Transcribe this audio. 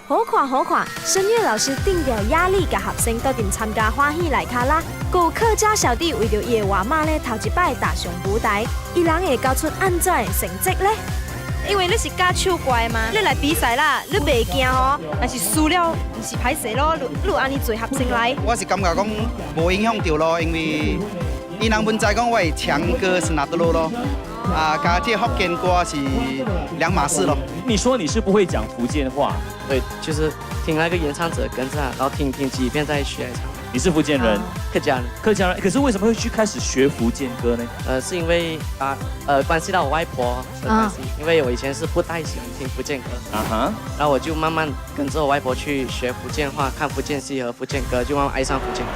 好看好看，声乐老师定掉压力，甲学生都点参加欢喜来卡啦。有客家小弟为着伊的娃妈咧，头一摆踏上舞台，伊人会交出安怎的成绩咧？因为你是教唱歌嘛，你来比赛啦，你袂惊吼，但是输了，唔是歹势咯，你有安尼做学生来。我是感觉讲无影响到咯，因为伊人本在讲我唱歌是拿得路咯，加这福建歌是两码事咯。你说你是不会讲福建话？对，就是听那个演唱者跟着，然后听几遍再学来唱。你是福建人，客家人，客家人。可是为什么会去开始学福建歌呢？是因为关系到我外婆的关系，因为我以前是不太喜欢听福建歌，然后我就慢慢跟着我外婆去学福建话，看福建戏和福建歌，就慢慢爱上福建歌。